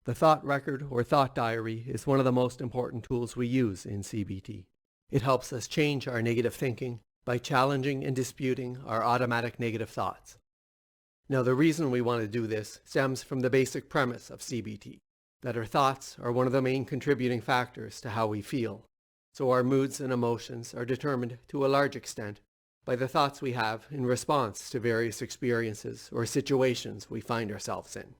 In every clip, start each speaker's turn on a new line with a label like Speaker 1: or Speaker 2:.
Speaker 1: The thought record or thought diary is one of the most important tools we use in CBT. It helps us change our negative thinking by challenging and disputing our automatic negative thoughts. Now, the reason we want to do this stems from the basic premise of CBT, that our thoughts are one of the main contributing factors to how we feel. So our moods and emotions are determined to a large extent by the thoughts we have in response to various experiences or situations we find ourselves in.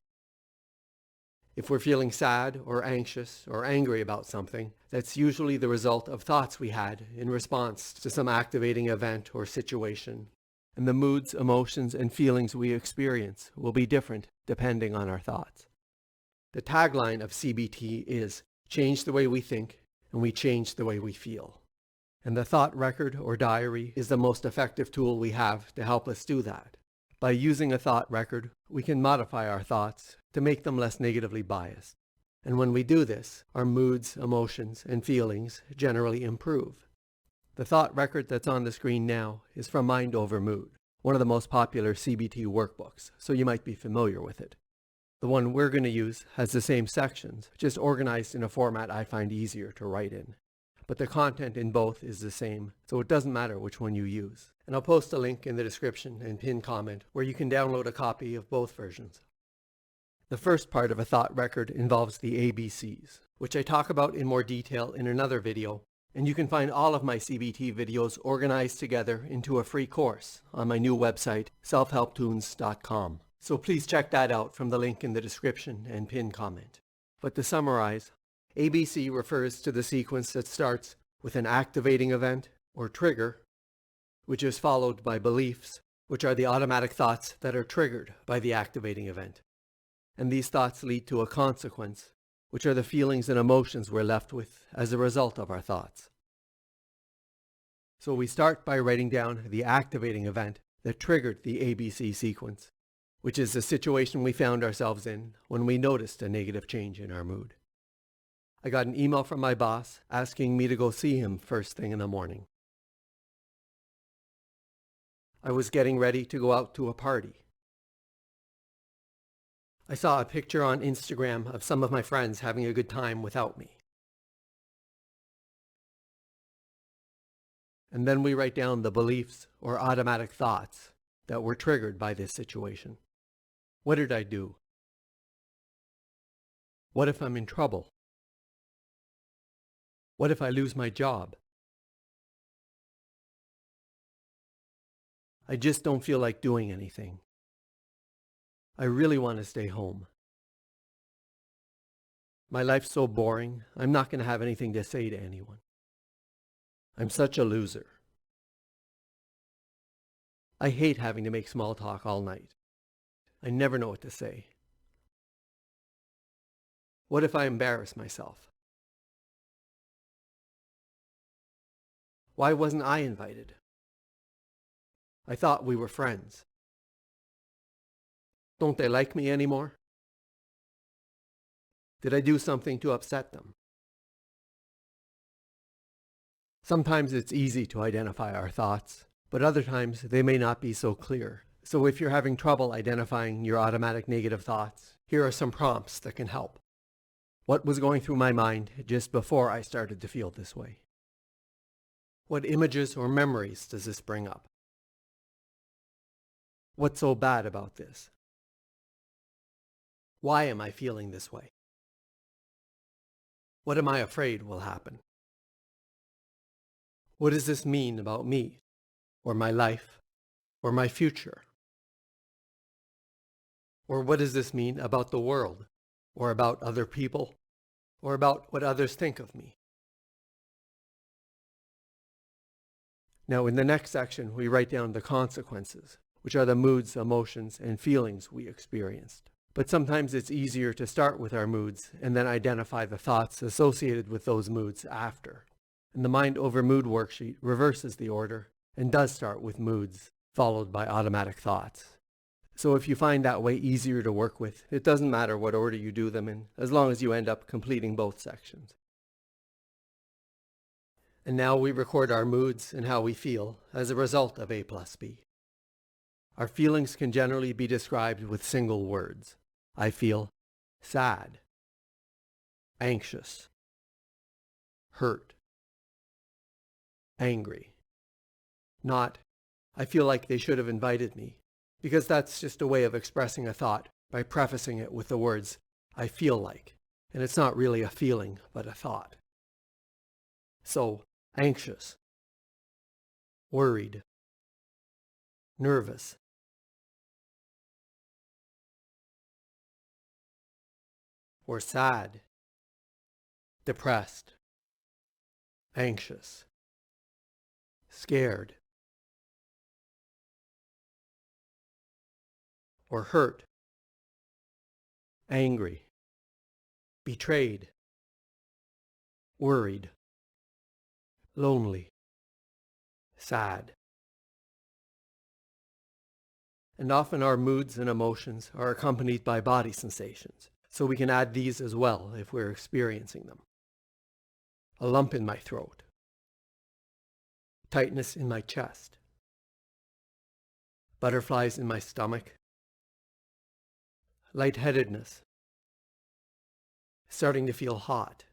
Speaker 1: If we're feeling sad or anxious or angry about something, that's usually the result of thoughts we had in response to some activating event or situation. And the moods, emotions, and feelings we experience will be different depending on our thoughts. The tagline of CBT is, "Change the way we think, and we change the way we feel." And the thought record or diary is the most effective tool we have to help us do that. By using a thought record, we can modify our thoughts to make them less negatively biased. And when we do this, our moods, emotions, and feelings generally improve. The thought record that's on the screen now is from Mind Over Mood, one of the most popular CBT workbooks, so you might be familiar with it. The one we're going to use has the same sections, just organized in a format I find easier to write in. But the content in both is the same, so it doesn't matter which one you use. And I'll post a link in the description and pinned comment where you can download a copy of both versions. The first part of a thought record involves the ABCs, which I talk about in more detail in another video, and you can find all of my CBT videos organized together into a free course on my new website, selfhelptunes.com. So please check that out from the link in the description and pinned comment. But to summarize, ABC refers to the sequence that starts with an activating event or trigger, which is followed by beliefs, which are the automatic thoughts that are triggered by the activating event. And these thoughts lead to a consequence, which are the feelings and emotions we're left with as a result of our thoughts. So we start by writing down the activating event that triggered the ABC sequence, which is the situation we found ourselves in when we noticed a negative change in our mood. I got an email from my boss asking me to go see him first thing in the morning. I was getting ready to go out to a party. I saw a picture on Instagram of some of my friends having a good time without me. And then we write down the beliefs or automatic thoughts that were triggered by this situation. What did I do? What if I'm in trouble? What if I lose my job? I just don't feel like doing anything. I really want to stay home. My life's so boring, I'm not going to have anything to say to anyone. I'm such a loser. I hate having to make small talk all night. I never know what to say. What if I embarrass myself? Why wasn't I invited? I thought we were friends. Don't they like me anymore? Did I do something to upset them? Sometimes it's easy to identify our thoughts, but other times they may not be so clear. So if you're having trouble identifying your automatic negative thoughts, here are some prompts that can help. What was going through my mind just before I started to feel this way? What images or memories does this bring up? What's so bad about this? Why am I feeling this way? What am I afraid will happen? What does this mean about me, or my life, or my future? Or what does this mean about the world, or about other people, or about what others think of me? Now, in the next section, we write down the consequences, which are the moods, emotions, and feelings we experienced. But sometimes it's easier to start with our moods and then identify the thoughts associated with those moods after. And the Mind Over Mood worksheet reverses the order and does start with moods, followed by automatic thoughts. So if you find that way easier to work with, it doesn't matter what order you do them in, as long as you end up completing both sections. And now we record our moods and how we feel as a result of A plus B. Our feelings can generally be described with single words. I feel sad. anxious, hurt, angry. Not, I feel like they should have invited me, because that's just a way of expressing a thought by prefacing it with the words, I feel like, and it's not really a feeling, but a thought. So, anxious, worried, nervous, or sad, depressed, anxious, scared, or hurt, angry, betrayed, worried, lonely, sad. And often our moods and emotions are accompanied by body sensations, so we can add these as well if we're experiencing them. A lump in my throat, tightness in my chest, butterflies in my stomach, lightheadedness, starting to feel hot,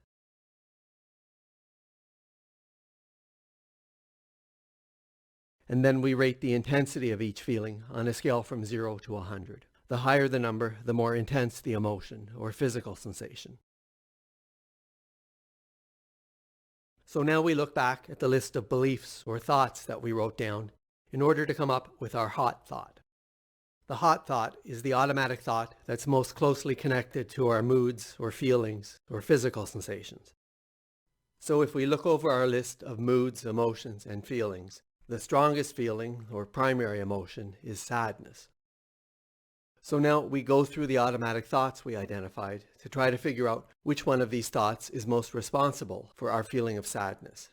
Speaker 1: and then we rate the intensity of each feeling on a scale from 0 to 100. The higher the number, the more intense the emotion or physical sensation. So now we look back at the list of beliefs or thoughts that we wrote down in order to come up with our hot thought. The hot thought is the automatic thought that's most closely connected to our moods or feelings or physical sensations. So if we look over our list of moods, emotions, and feelings, the strongest feeling or primary emotion is sadness. So now we go through the automatic thoughts we identified to try to figure out which one of these thoughts is most responsible for our feeling of sadness.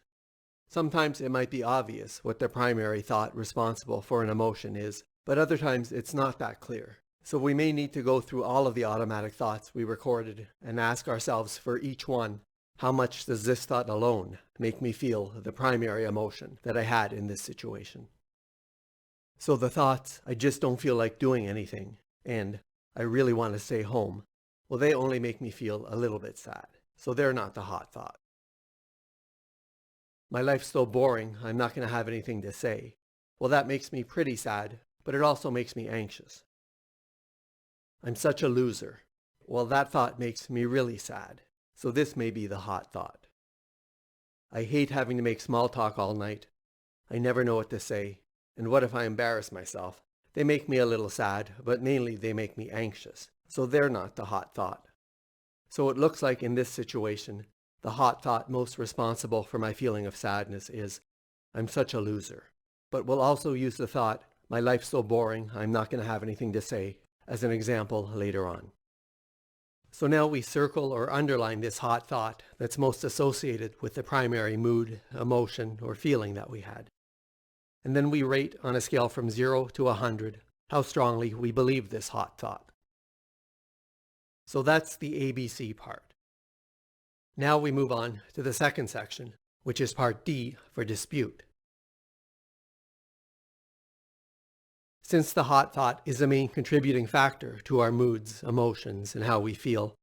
Speaker 1: Sometimes it might be obvious what the primary thought responsible for an emotion is, but other times it's not that clear. So we may need to go through all of the automatic thoughts we recorded and ask ourselves for each one, how much does this thought alone make me feel the primary emotion that I had in this situation? So the thoughts, I just don't feel like doing anything, and I really want to stay home, well, they only make me feel a little bit sad. So they're not the hot thought. My life's so boring, I'm not going to have anything to say. Well, that makes me pretty sad, but it also makes me anxious. I'm such a loser. Well, that thought makes me really sad. So this may be the hot thought. I hate having to make small talk all night. I never know what to say. And what if I embarrass myself? They make me a little sad, but mainly they make me anxious. So they're not the hot thought. So it looks like in this situation, the hot thought most responsible for my feeling of sadness is, I'm such a loser. But we'll also use the thought, my life's so boring, I'm not going to have anything to say, as an example later on. So now we circle or underline this hot thought that's most associated with the primary mood, emotion, or feeling that we had. And then we rate on a scale from 0 to 100 how strongly we believe this hot thought. So that's the ABC part. Now we move on to the second section, which is part D for dispute. Since the hot thought is the main contributing factor to our moods, emotions, and how we feel,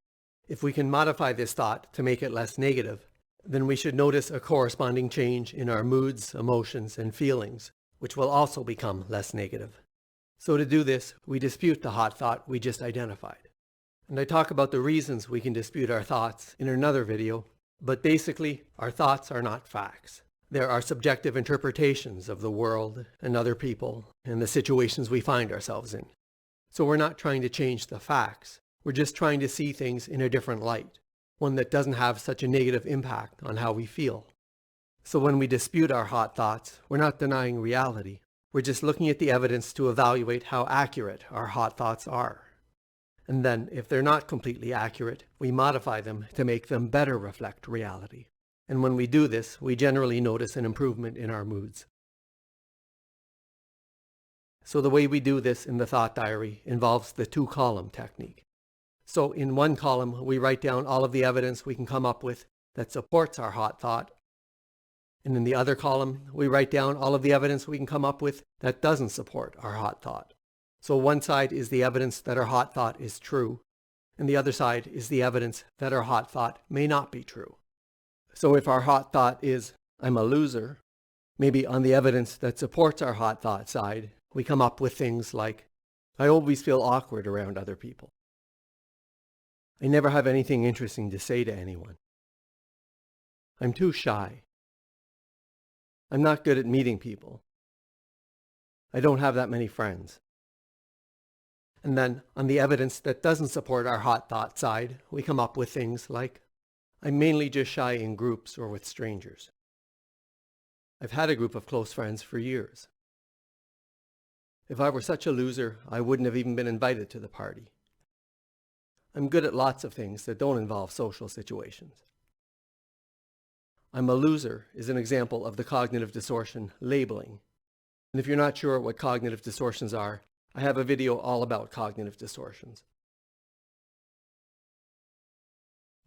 Speaker 1: if we can modify this thought to make it less negative, then we should notice a corresponding change in our moods, emotions, and feelings, which will also become less negative. So to do this, we dispute the hot thought we just identified. And I talk about the reasons we can dispute our thoughts in another video, but basically, our thoughts are not facts. There are subjective interpretations of the world and other people and the situations we find ourselves in. So we're not trying to change the facts. We're just trying to see things in a different light, one that doesn't have such a negative impact on how we feel. So when we dispute our hot thoughts, we're not denying reality. We're just looking at the evidence to evaluate how accurate our hot thoughts are. And then, if they're not completely accurate, we modify them to make them better reflect reality. And when we do this, we generally notice an improvement in our moods. So the way we do this in the thought diary involves the two-column technique. So in one column, we write down all of the evidence we can come up with that supports our hot thought. And in the other column, we write down all of the evidence we can come up with that doesn't support our hot thought. So one side is the evidence that our hot thought is true, And the other side is the evidence that our hot thought may not be true. So if our hot thought is, I'm a loser, maybe on the evidence that supports our hot thought side, we come up with things like, I always feel awkward around other people. I never have anything interesting to say to anyone. I'm too shy. I'm not good at meeting people. I don't have that many friends. And then on the evidence that doesn't support our hot thought side, we come up with things like, I'm mainly just shy in groups or with strangers. I've had a group of close friends for years. If I were such a loser, I wouldn't have even been invited to the party. I'm good at lots of things that don't involve social situations. I'm a loser is an example of the cognitive distortion labeling. And if you're not sure what cognitive distortions are, I have a video all about cognitive distortions.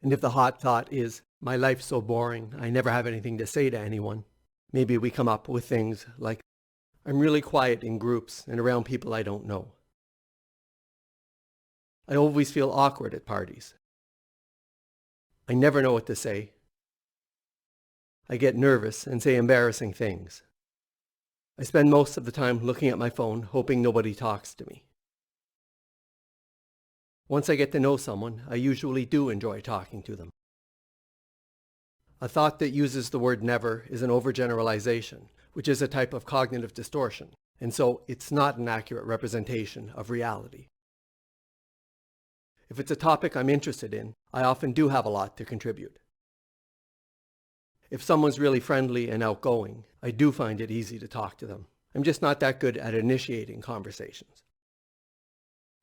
Speaker 1: And if the hot thought is, my life's so boring, I never have anything to say to anyone, maybe we come up with things like, I'm really quiet in groups and around people I don't know. I always feel awkward at parties. I never know what to say. I get nervous and say embarrassing things. I spend most of the time looking at my phone, hoping nobody talks to me. Once I get to know someone, I usually do enjoy talking to them. A thought that uses the word never is an overgeneralization, which is a type of cognitive distortion, and so it's not an accurate representation of reality. If it's a topic I'm interested in, I often do have a lot to contribute. If someone's really friendly and outgoing, I do find it easy to talk to them. I'm just not that good at initiating conversations.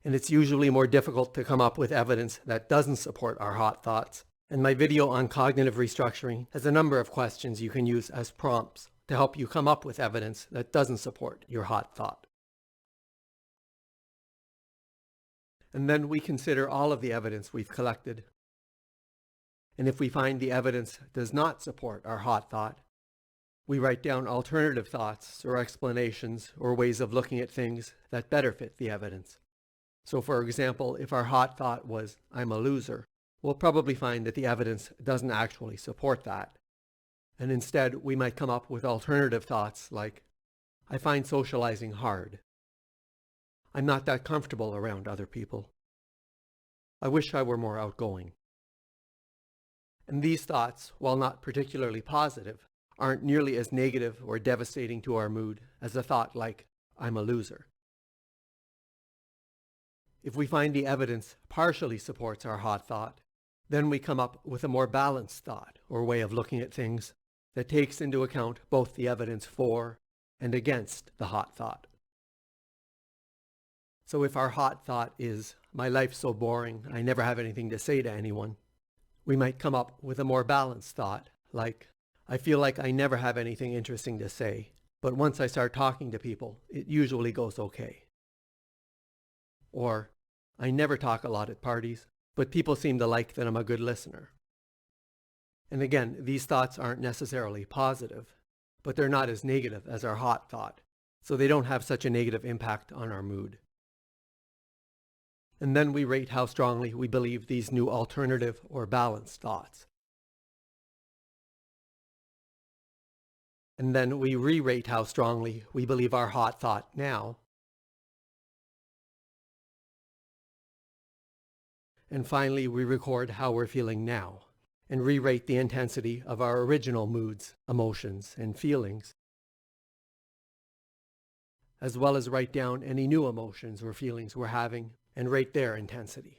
Speaker 1: And it's usually more difficult to come up with evidence that doesn't support our hot thoughts. And my video on cognitive restructuring has a number of questions you can use as prompts to help you come up with evidence that doesn't support your hot thought. And then we consider all of the evidence we've collected. And if we find the evidence does not support our hot thought, we write down alternative thoughts or explanations or ways of looking at things that better fit the evidence. So for example, if our hot thought was, I'm a loser, we'll probably find that the evidence doesn't actually support that. And instead, we might come up with alternative thoughts like, I find socializing hard. I'm not that comfortable around other people. I wish I were more outgoing. And these thoughts, while not particularly positive, aren't nearly as negative or devastating to our mood as a thought like, I'm a loser. If we find the evidence partially supports our hot thought, then we come up with a more balanced thought or way of looking at things that takes into account both the evidence for and against the hot thought. So if our hot thought is, my life's so boring, I never have anything to say to anyone, we might come up with a more balanced thought like, I feel like I never have anything interesting to say, but once I start talking to people, it usually goes okay. Or, I never talk a lot at parties, but people seem to like that I'm a good listener. And again, these thoughts aren't necessarily positive, but they're not as negative as our hot thought, so they don't have such a negative impact on our mood. And then we rate how strongly we believe these new alternative or balanced thoughts. And then we re-rate how strongly we believe our hot thought now. And finally, we record how we're feeling now and re-rate the intensity of our original moods, emotions, and feelings, as well as write down any new emotions or feelings we're having and rate their intensity.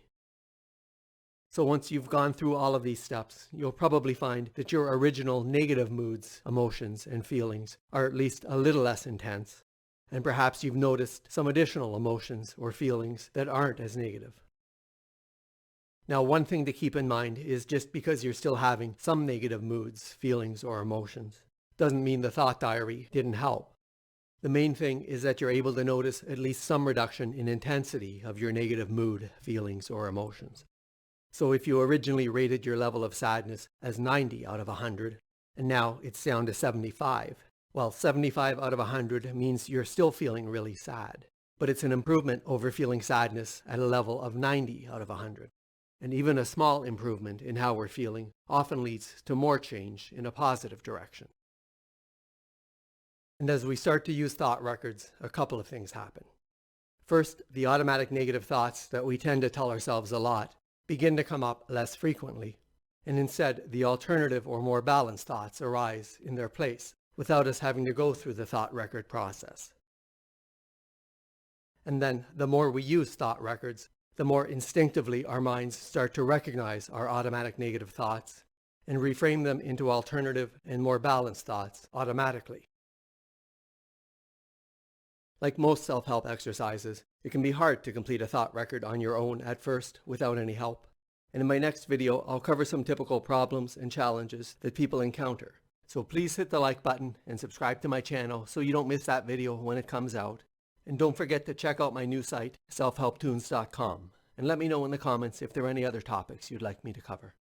Speaker 1: So once you've gone through all of these steps, you'll probably find that your original negative moods, emotions, and feelings are at least a little less intense, and perhaps you've noticed some additional emotions or feelings that aren't as negative. Now, one thing to keep in mind is just because you're still having some negative moods, feelings, or emotions, doesn't mean the thought diary didn't help. The main thing is that you're able to notice at least some reduction in intensity of your negative mood, feelings, or emotions. So if you originally rated your level of sadness as 90 out of 100, and now it's down to 75, well, 75 out of 100 means you're still feeling really sad, but it's an improvement over feeling sadness at a level of 90 out of 100. and even a small improvement in how we're feeling often leads to more change in a positive direction. And as we start to use thought records, a couple of things happen. First, the automatic negative thoughts that we tend to tell ourselves a lot begin to come up less frequently, and instead the alternative or more balanced thoughts arise in their place without us having to go through the thought record process. And then the more we use thought records, the more instinctively our minds start to recognize our automatic negative thoughts and reframe them into alternative and more balanced thoughts automatically. Like most self-help exercises, it can be hard to complete a thought record on your own at first without any help. And in my next video, I'll cover some typical problems and challenges that people encounter. So please hit the like button and subscribe to my channel so you don't miss that video when it comes out. And don't forget to check out my new site, selfhelptunes.com, and let me know in the comments if there are any other topics you'd like me to cover.